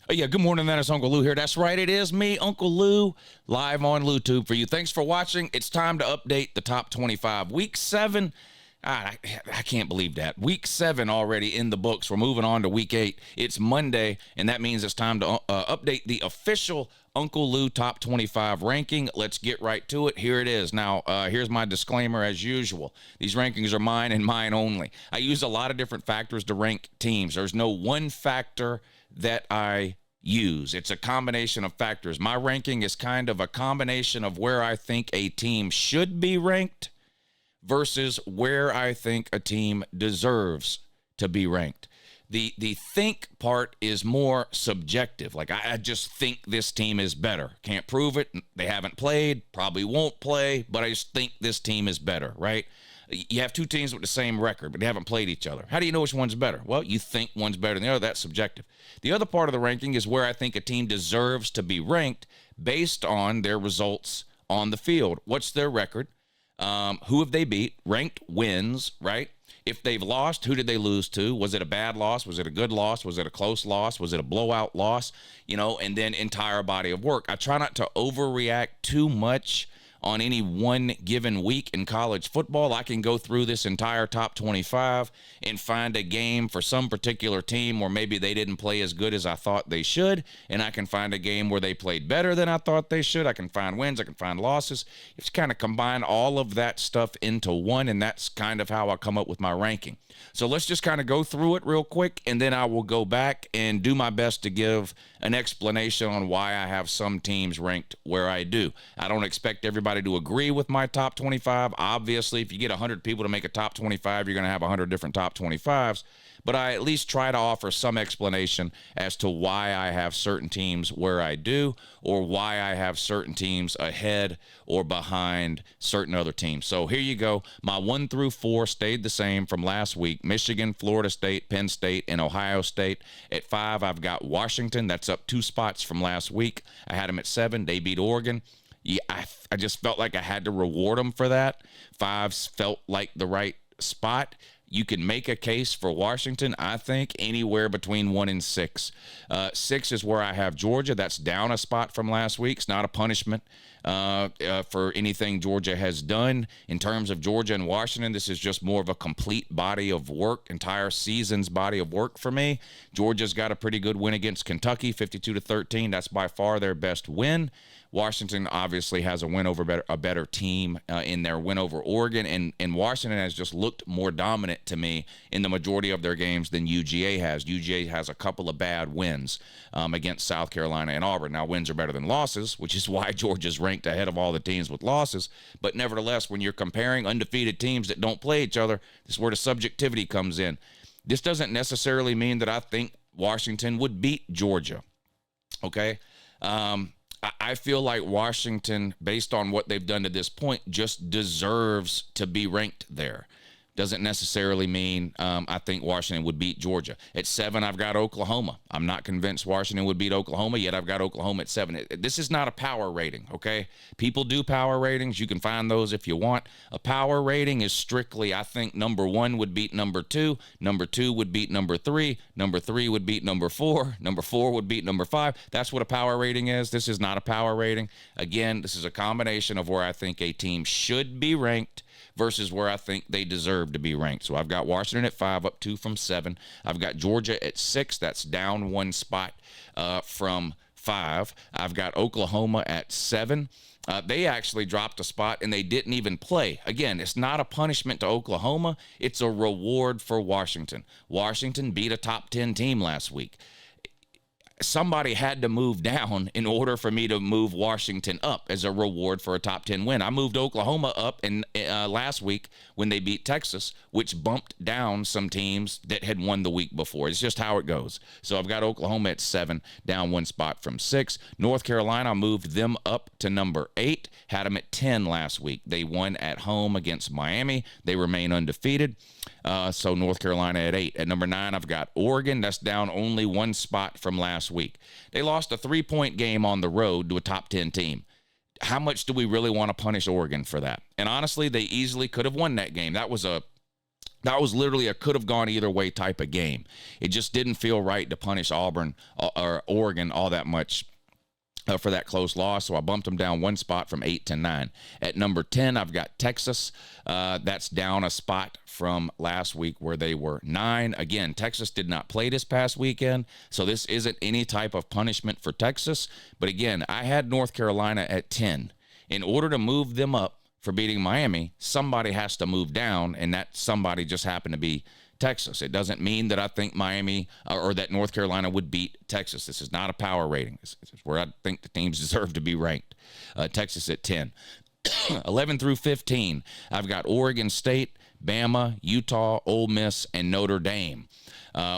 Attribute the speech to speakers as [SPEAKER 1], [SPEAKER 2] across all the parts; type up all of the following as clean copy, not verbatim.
[SPEAKER 1] Oh, yeah, good morning. That is Uncle Lou here. That's right. It is me, Uncle Lou, live on LouTube for you. Thanks for watching. It's time to update the top 25. Week 7. I can't believe that. Week 7 already in the books. We're moving on to week 8. It's Monday, and that means it's time to update the official Uncle Lou top 25 ranking. Let's get right to it. Here it is. Now, here's my disclaimer as usual. These rankings are mine and mine only. I use a lot of different factors to rank teams. There's no one factor that I use. It's a combination of factors. My ranking is kind of a combination of where I think a team should be ranked versus where I think a team deserves to be ranked. The think part is more subjective. Like, I just think this team is better. Can't prove it. They haven't played, probably won't play, but I just think this team is better, right? You have two teams with the same record, but they haven't played each other. How do you know which one's better? Well, you think one's better than the other. That's subjective. The other part of the ranking is where I think a team deserves to be ranked based on their results on the field. What's their record? Who have they beat? Ranked wins, right? If they've lost, who did they lose to? Was it a bad loss? Was it a good loss? Was it a close loss? Was it a blowout loss? And then entire body of work. I try not to overreact too much on any one given week in college football. I can go through this entire top 25 and find a game for some particular team where maybe they didn't play as good as I thought they should, and I can find a game where they played better than I thought they should. I can find wins, I can find losses. It's kind of combine all of that stuff into one, and that's kind of how I come up with my ranking. So let's just kind of go through it real quick, and then I will go back and do my best to give an explanation on why I have some teams ranked where I do. I don't expect everybody to agree with my top 25. Obviously, if you get 100 people to make a top 25, you're going to have 100 different top 25s. But I at least try to offer some explanation as to why I have certain teams where I do, or why I have certain teams ahead or behind certain other teams. So here you go. My 1 through 4 stayed the same from last week. Michigan, Florida State, Penn State, and Ohio State. At 5, I've got Washington. That's up 2 spots from last week. I had them at 7. They beat Oregon. Yeah, I just felt like I had to reward them for that. 5 felt like the right spot. You can make a case for Washington, I think, anywhere between 1 and 6. 6 is where I have Georgia. That's down a spot from last week. It's not a punishment for anything Georgia has done. In terms of Georgia and Washington, this is just more of a complete body of work, entire season's body of work for me. Georgia's got a pretty good win against Kentucky, 52-13. That's by far their best win. Washington obviously has a win over a better team in their win over Oregon, and Washington has just looked more dominant to me in the majority of their games than UGA has. UGA has a couple of bad wins against South Carolina and Auburn. Now, wins are better than losses, which is why Georgia's ranked ahead of all the teams with losses. But nevertheless, when you're comparing undefeated teams that don't play each other, this is where the subjectivity comes in. This doesn't necessarily mean that I think Washington would beat Georgia, okay? I feel like Washington, based on what they've done to this point, just deserves to be ranked there. Doesn't necessarily mean I think Washington would beat Georgia. At 7, I've got Oklahoma. I'm not convinced Washington would beat Oklahoma, yet I've got Oklahoma at 7. This is not a power rating, okay? People do power ratings. You can find those if you want. A power rating is strictly, I think, number 1 would beat number 2. Number 2 would beat number 3. Number 3 would beat number 4. Number 4 would beat number 5. That's what a power rating is. This is not a power rating. Again, this is a combination of where I think a team should be ranked versus where I think they deserve to be ranked. So I've got Washington at 5, up 2 from 7. I've got Georgia at 6. That's down 1 spot from 5. I've got Oklahoma at 7. They actually dropped a spot, and they didn't even play. Again, it's not a punishment to Oklahoma. It's a reward for Washington. Washington beat a top 10 team last week. Somebody had to move down in order for me to move Washington up as a reward for a top 10 win. I moved Oklahoma up last week when they beat Texas, which bumped down some teams that had won the week before. It's just how it goes. So I've got Oklahoma at 7, down 1 spot from 6. North Carolina, moved them up to number 8, had them at 10 last week. They won at home against Miami. They remain undefeated. So North Carolina at 8. At number 9, I've got Oregon. That's down only 1 spot from last week. They lost a 3-point game on the road to a top 10 team. How much do we really want to punish Oregon for that? And honestly, they easily could have won that game. That was a That was literally a could have gone either way type of game. It just didn't feel right to punish Auburn or Oregon all that much for that close loss, so I bumped them down one spot from 8 to 9. At number 10, I've got Texas. That's down a spot from last week where they were 9. Again, Texas did not play this past weekend, so this isn't any type of punishment for Texas. But again, I had North Carolina at 10. In order to move them up for beating Miami, somebody has to move down, and that somebody just happened to be Texas. It doesn't mean that I think Miami or that North Carolina would beat Texas. This is not a power rating. This is where I think the teams deserve to be ranked. Texas at 10. 11 through 15, I've got Oregon State, Bama, Utah, Ole Miss, and Notre Dame.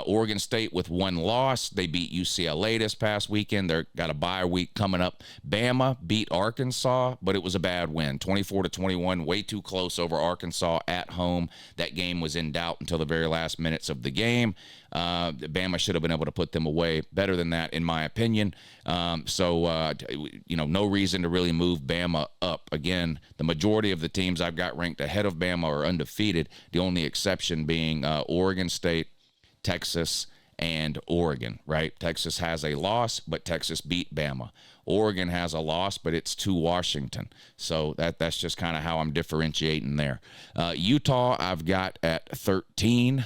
[SPEAKER 1] Oregon State with one loss. They beat UCLA this past weekend. They've got a bye week coming up. Bama beat Arkansas, but it was a bad win. 24-21, way too close over Arkansas at home. That game was in doubt until the very last minutes of the game. Bama should have been able to put them away better than that, in my opinion. No reason to really move Bama up. Again, the majority of the teams I've got ranked ahead of Bama are undefeated, the only exception being Oregon State, Texas, and Oregon, right? Texas has a loss, but Texas beat Bama. Oregon has a loss, but it's to Washington. So that's just kind of how I'm differentiating there. Utah, I've got at 13.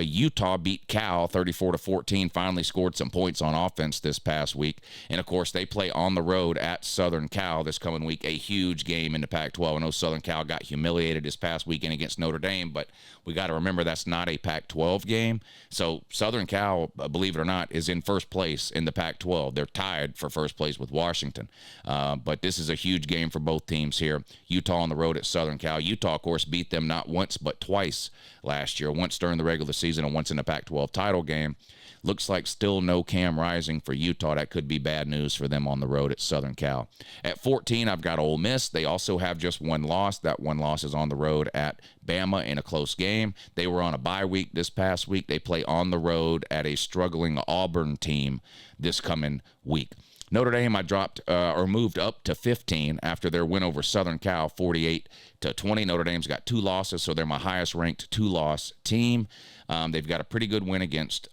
[SPEAKER 1] Utah beat Cal 34-14, finally scored some points on offense this past week. And, of course, they play on the road at Southern Cal this coming week, a huge game in the Pac-12. I know Southern Cal got humiliated this past weekend against Notre Dame, but we got to remember that's not a Pac-12 game. So Southern Cal, believe it or not, is in first place in the Pac-12. They're tied for first place with Washington. But this is a huge game for both teams here. Utah on the road at Southern Cal. Utah, of course, beat them not once but twice last year, once during the regular season and once in the Pac-12 title game. Looks like still no Cam Rising for Utah. That could be bad news for them on the road at Southern Cal. At 14, I've got Ole Miss. They also have just one loss. That one loss is on the road at Bama in a close game. They were on a bye week this past week. They play on the road at a struggling Auburn team this coming week. Notre Dame, I dropped or moved up to 15 after their win over Southern Cal, 48-20. Notre Dame's got 2 losses, so they're my highest-ranked 2-loss team. They've got a pretty good win against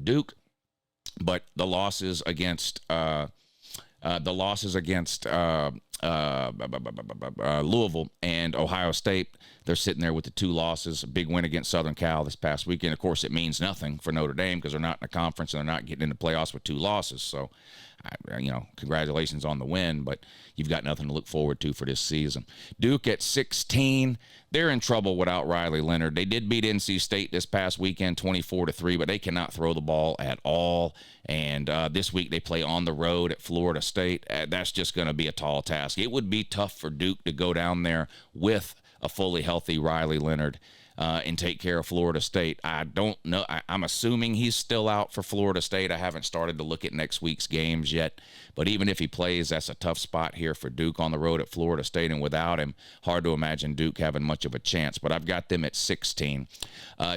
[SPEAKER 1] Duke, but the losses against Louisville and Ohio State, they're sitting there with the 2 losses. A big win against Southern Cal this past weekend. Of course, it means nothing for Notre Dame because they're not in the conference and they're not getting into playoffs with 2 losses. So, congratulations on the win, but you've got nothing to look forward to for this season. Duke at 16, they're in trouble without Riley Leonard. They did beat NC State this past weekend 24-3, but they cannot throw the ball at all. And this week they play on the road at Florida State. That's just going to be a tall task. It would be tough for Duke to go down there with a fully healthy Riley Leonard and take care of Florida State. I don't know. I'm assuming he's still out for Florida State. I haven't started to look at next week's games yet. But even if he plays, that's a tough spot here for Duke on the road at Florida State. And without him, hard to imagine Duke having much of a chance. But I've got them at 16.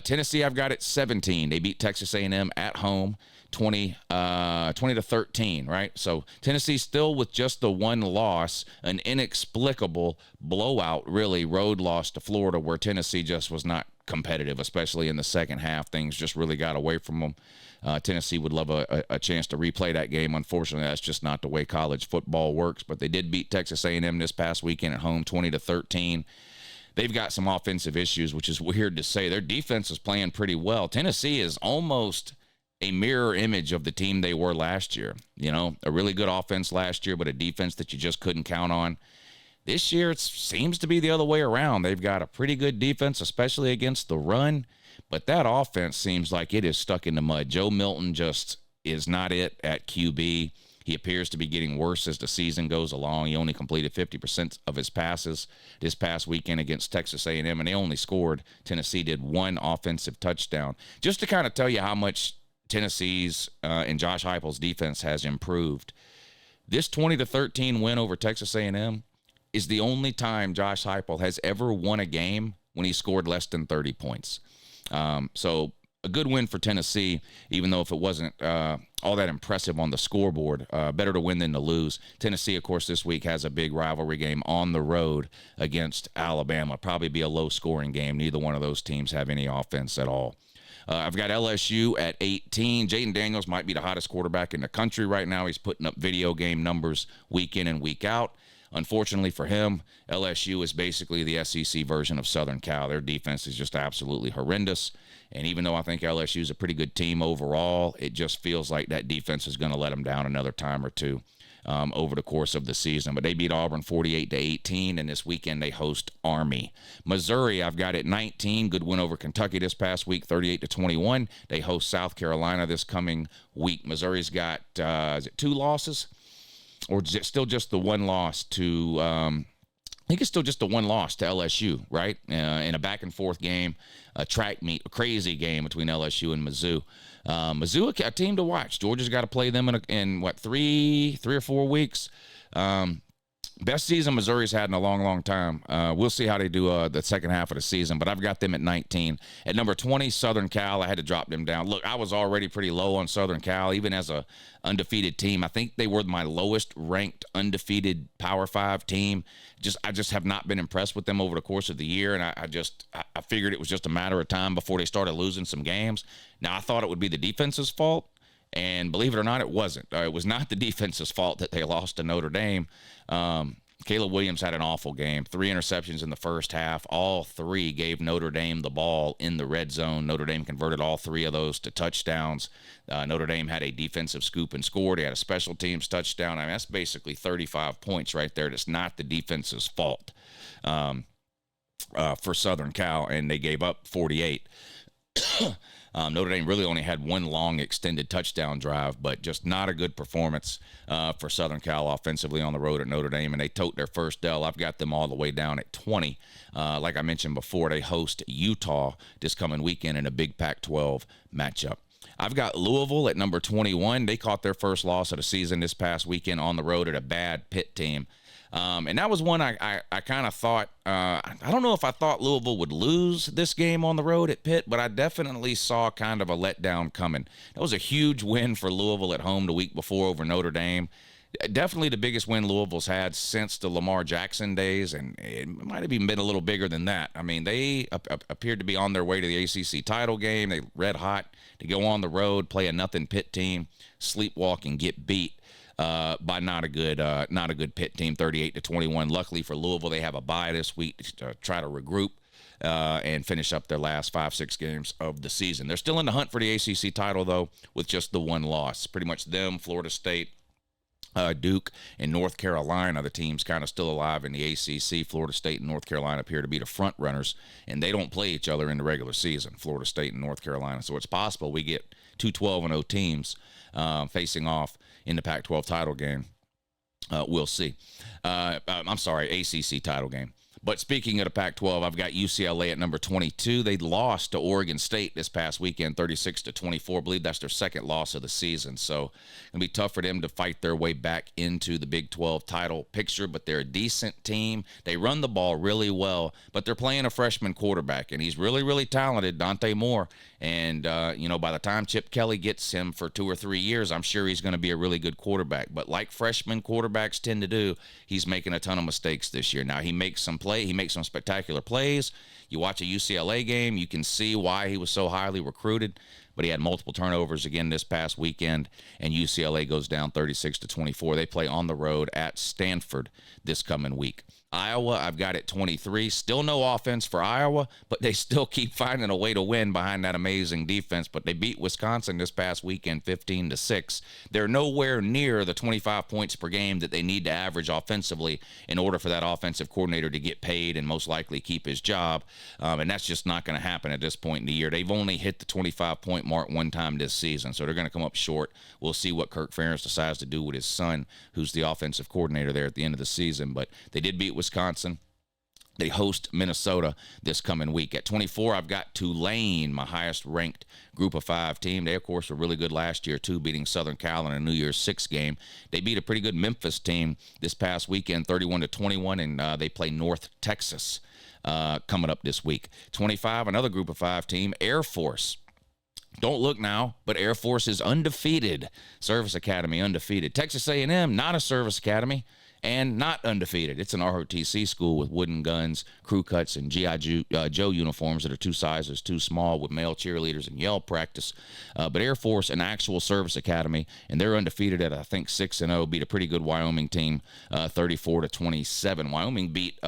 [SPEAKER 1] Tennessee, I've got at 17. They beat Texas A&M at home. 20-13, right? So Tennessee still with just the one loss, an inexplicable blowout, really, road loss to Florida where Tennessee just was not competitive, especially in the second half. Things just really got away from them. Tennessee would love a chance to replay that game. Unfortunately, that's just not the way college football works, but they did beat Texas A&M this past weekend at home, 20-13. They've got some offensive issues, which is weird to say. Their defense is playing pretty well. Tennessee is almost a mirror image of the team they were last year. A really good offense last year, but a defense that you just couldn't count on. This year, it seems to be the other way around. They've got a pretty good defense, especially against the run, but that offense seems like it is stuck in the mud. Joe Milton just is not it at QB. He appears to be getting worse as the season goes along. He only completed 50% of his passes this past weekend against Texas A&M, and they only scored, Tennessee did, 1 offensive touchdown. Just to kind of tell you how much Tennessee's and Josh Heupel's defense has improved. This 20-13 win over Texas A&M is the only time Josh Heupel has ever won a game when he scored less than 30 points. So a good win for Tennessee, even though if it wasn't all that impressive on the scoreboard. Better to win than to lose. Tennessee, of course, this week has a big rivalry game on the road against Alabama. Probably be a low-scoring game. Neither one of those teams have any offense at all. I've got LSU at 18. Jayden Daniels might be the hottest quarterback in the country right now. He's putting up video game numbers week in and week out. Unfortunately for him, LSU is basically the SEC version of Southern Cal. Their defense is just absolutely horrendous. And even though I think LSU is a pretty good team overall, it just feels like that defense is going to let them down another time or two over the course of the season. But they beat Auburn 48-18, and this weekend they host Army. Missouri, I've got at 19. Good win over Kentucky this past week, 38-21. They host South Carolina this coming week. Missouri's got, is it 2 losses? Or is it still just the one loss to, I think it's still just the one loss to LSU, right? In a back-and-forth game, a track meet, a crazy game between LSU and Mizzou. Mizzou, a team to watch. Georgia's got to play them in 3 or 4 weeks. Best season Missouri's had in a long, long time. We'll see how they do the second half of the season, but I've got them at 19. At number 20, Southern Cal. I had to drop them down. Look, I was already pretty low on Southern Cal, even as a undefeated team. I think they were my lowest ranked undefeated Power 5 team. I just have not been impressed with them over the course of the year, and I figured it was just a matter of time before they started losing some games. Now, I thought it would be the defense's fault, and believe it or not, it wasn't. It was not the defense's fault that they lost to Notre Dame. Caleb Williams had an awful game. 3 interceptions in the first half. All 3 gave Notre Dame the ball in the red zone. Notre Dame converted all 3 of those to touchdowns. Notre Dame had a defensive scoop and scored. They had a special teams touchdown. I mean, that's basically 35 points right there. That's not the defense's fault for Southern Cal, and they gave up 48. Notre Dame really only had 1 long extended touchdown drive, but just not a good performance for Southern Cal offensively on the road at Notre Dame, and they tote their first L. I've got them all the way down at 20. Like I mentioned before, they host Utah this coming weekend in a big Pac-12 matchup. I've got Louisville at number 21. They caught their first loss of the season this past weekend on the road at a bad Pitt team. And that was one I kind of thought, I don't know if I thought Louisville would lose this game on the road at Pitt, but I definitely saw kind of a letdown coming. That was a huge win for Louisville at home the week before over Notre Dame. Definitely the biggest win Louisville's had since the Lamar Jackson days, and it might have even been a little bigger than that. I mean, they appeared to be on their way to the ACC title game. They red hot to go on the road, play a nothing Pitt team, sleepwalk, and get beat by not a good Pitt team, 38-21. Luckily for Louisville, they have a bye this week to try to regroup and finish up their last 5-6 games of the season. They're still in the hunt for the ACC title, though, with just the 1 loss. Pretty much them, Florida State, Duke, and North Carolina, the teams kind of still alive in the ACC. Florida State and North Carolina appear to be the front runners, and they don't play each other in the regular season, Florida State and North Carolina. So it's possible we get 2 12-0 teams facing off in the Pac-12 title game. We'll see. I'm sorry, ACC title game. But speaking of the Pac-12, I've got UCLA at number 22. They lost to Oregon State this past weekend, 36-24. I believe that's their second loss of the season. So it's going to be tough for them to fight their way back into the Big 12 title picture, but they're a decent team. They run the ball really well, but they're playing a freshman quarterback, and he's really, really talented, Dante Moore. And, by the time Chip Kelly gets him for 2 or 3 years, I'm sure he's going to be a really good quarterback. But like freshman quarterbacks tend to do, he's making a ton of mistakes this year. Now, he makes some spectacular plays. You watch a UCLA game, you can see why he was so highly recruited. But he had multiple turnovers again this past weekend, and UCLA goes down 36-24. They play on the road at Stanford this coming week. Iowa, I've got it 23. Still no offense for Iowa, but they still keep finding a way to win behind that amazing defense. But they beat Wisconsin this past weekend 15-6. They're nowhere near the 25 points per game that they need to average offensively in order for that offensive coordinator to get paid and most likely keep his job. And that's just not going to happen at this point in the year. They've only hit the 25-point mark one time this season, so they're going to come up short. We'll see what Kirk Ferentz decides to do with his son, who's the offensive coordinator there at the end of the season. But they did beat Wisconsin. They host Minnesota this coming week. At 24, I've got Tulane, my highest-ranked Group of 5 team. They, of course, were really good last year, too, beating Southern Cal in a New Year's Six game. They beat a pretty good Memphis team this past weekend, 31-21, and they play North Texas coming up this week. 25, another Group of 5 team, Air Force. Don't look now, but Air Force is undefeated. Service Academy undefeated. Texas A&M, not a service academy and not undefeated. It's an ROTC school with wooden guns, crew cuts, and G.I. Joe uniforms that are 2 sizes too small with male cheerleaders and yell practice. But Air Force, an actual service academy, and they're undefeated at, I think, 6-0, beat a pretty good Wyoming team, 34-27. Wyoming beat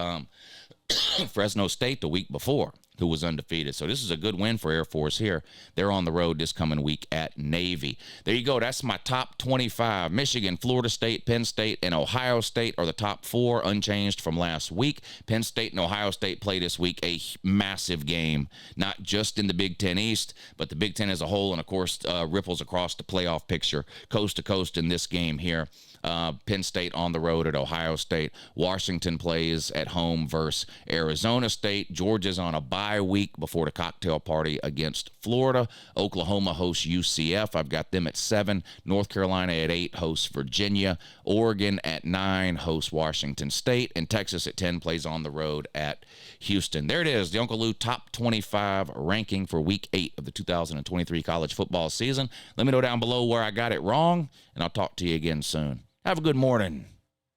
[SPEAKER 1] Fresno State the week before, who was undefeated. So this is a good win for Air Force here. They're on the road this coming week at Navy. There you go. That's my top 25. Michigan, Florida State, Penn State, and Ohio State are the top 4, unchanged from last week. Penn State and Ohio State play this week, a massive game, not just in the Big Ten East, but the Big Ten as a whole, and of course ripples across the playoff picture coast to coast in this game here. Penn State on the road at Ohio State. Washington plays at home versus Arizona State. Georgia's on a bye week before the cocktail party against Florida. Oklahoma hosts UCF. I've got them at 7. North Carolina at 8 hosts Virginia. Oregon at 9 hosts Washington State. And Texas at 10 plays on the road at Houston. There it is, the Uncle Lou top 25 ranking for week 8 of the 2023 college football season. Let me know down below where I got it wrong, and I'll talk to you again soon. Have a good morning.